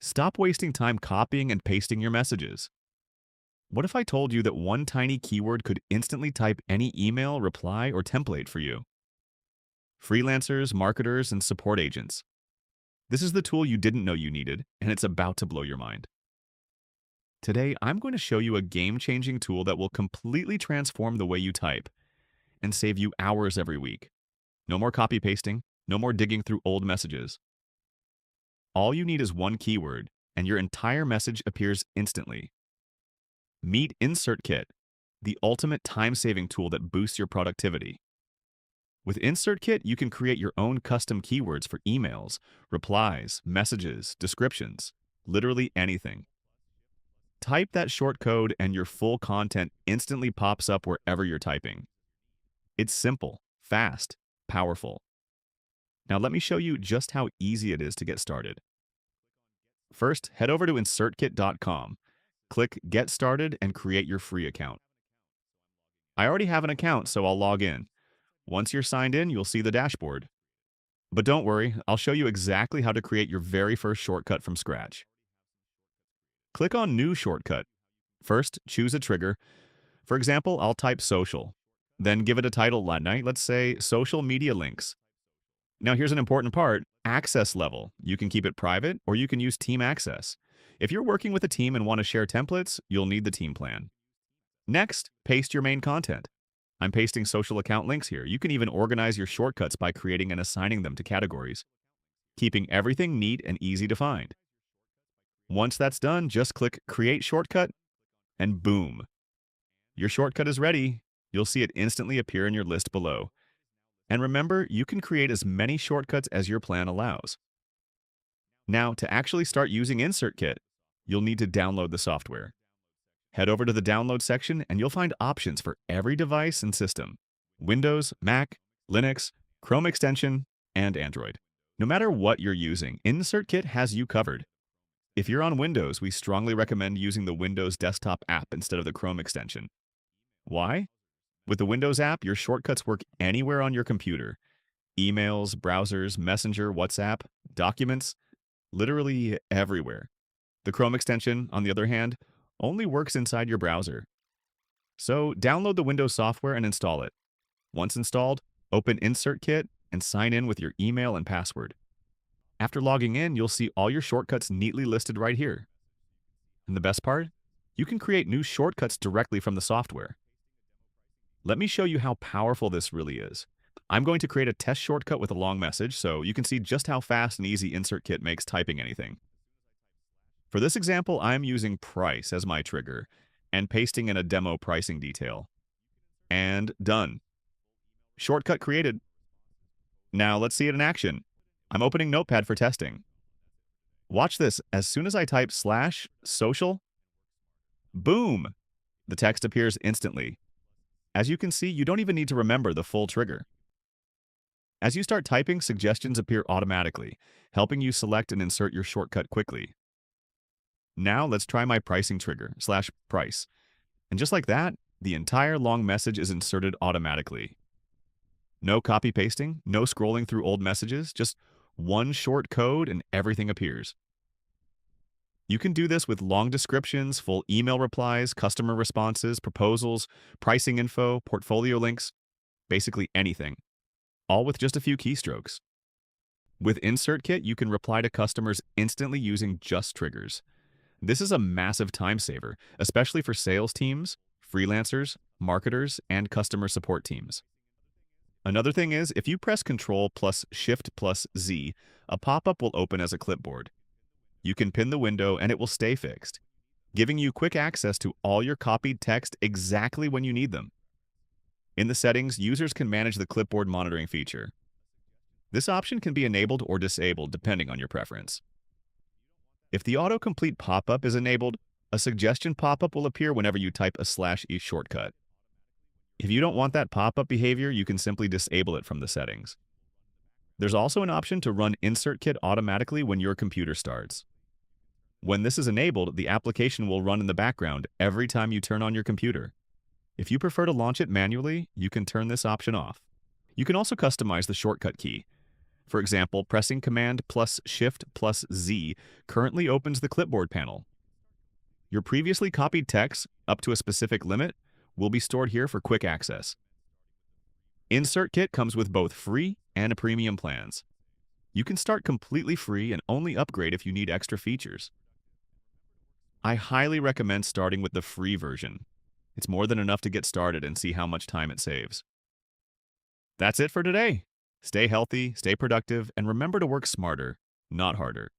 Stop wasting time copying and pasting your messages. What if I told you that one tiny keyword could instantly type any email, reply, or template for you? Freelancers, marketers, and support agents. This is the tool you didn't know you needed, and it's about to blow your mind. Today, I'm going to show you a game-changing tool that will completely transform the way you type and save you hours every week. No more copy-pasting, no more digging through old messages. All you need is one keyword, and your entire message appears instantly. Meet InsertKit, the ultimate time-saving tool that boosts your productivity. With InsertKit, you can create your own custom keywords for emails, replies, messages, descriptions, literally anything. Type that short code and your full content instantly pops up wherever you're typing. It's simple, fast, powerful. Now let me show you just how easy it is to get started. First, head over to InsertKit.com. Click Get Started and create your free account. I already have an account, so I'll log in. Once you're signed in, you'll see the dashboard. But don't worry, I'll show you exactly how to create your very first shortcut from scratch. Click on New Shortcut. First, choose a trigger. For example, I'll type social. Then give it a title line. Let's say Social Media Links. Now here's an important part, access level. You can keep it private or you can use team access. If you're working with a team and want to share templates, you'll need the team plan. Next, paste your main content. I'm pasting social account links here. You can even organize your shortcuts by creating and assigning them to categories, keeping everything neat and easy to find. Once that's done, just click Create Shortcut, and boom. Your shortcut is ready. You'll see it instantly appear in your list below. And remember, you can create as many shortcuts as your plan allows. Now, to actually start using InsertKit, you'll need to download the software. Head over to the download section and you'll find options for every device and system: Windows, Mac, Linux, Chrome extension, and Android. No matter what you're using, InsertKit has you covered. If you're on Windows, we strongly recommend using the Windows desktop app instead of the Chrome extension. Why? With the Windows app, your shortcuts work anywhere on your computer. Emails, browsers, Messenger, WhatsApp, documents, literally everywhere. The Chrome extension, on the other hand, only works inside your browser. So download the Windows software and install it. Once installed, open InsertKit and sign in with your email and password. After logging in, you'll see all your shortcuts neatly listed right here. And the best part? You can create new shortcuts directly from the software. Let me show you how powerful this really is. I'm going to create a test shortcut with a long message so you can see just how fast and easy InsertKit makes typing anything. For this example, I'm using price as my trigger and pasting in a demo pricing detail. And done. Shortcut created. Now let's see it in action. I'm opening Notepad for testing. Watch this. As soon as I type /social, boom, the text appears instantly. As you can see, you don't even need to remember the full trigger. As you start typing, suggestions appear automatically, helping you select and insert your shortcut quickly. Now let's try my pricing trigger, /price. And just like that, the entire long message is inserted automatically. No copy pasting, no scrolling through old messages, just one short code and everything appears. You can do this with long descriptions, full email replies, customer responses, proposals, pricing info, portfolio links, basically anything, all with just a few keystrokes. With InsertKit, you can reply to customers instantly using just triggers. This is a massive time saver, especially for sales teams, freelancers, marketers, and customer support teams. Another thing is, if you press Ctrl plus Shift plus Z, a pop-up will open as a clipboard. You can pin the window and it will stay fixed, giving you quick access to all your copied text exactly when you need them. In the settings, users can manage the clipboard monitoring feature. This option can be enabled or disabled depending on your preference. If the autocomplete pop-up is enabled, a suggestion pop-up will appear whenever you type a /e shortcut. If you don't want that pop-up behavior, you can simply disable it from the settings. There's also an option to run InsertKit automatically when your computer starts. When this is enabled, the application will run in the background every time you turn on your computer. If you prefer to launch it manually, you can turn this option off. You can also customize the shortcut key. For example, pressing Command plus Shift plus Z currently opens the Clipboard panel. Your previously copied text, up to a specific limit, will be stored here for quick access. InsertKit comes with both free and premium plans. You can start completely free and only upgrade if you need extra features. I highly recommend starting with the free version. It's more than enough to get started and see how much time it saves. That's it for today. Stay healthy, stay productive, and remember to work smarter, not harder.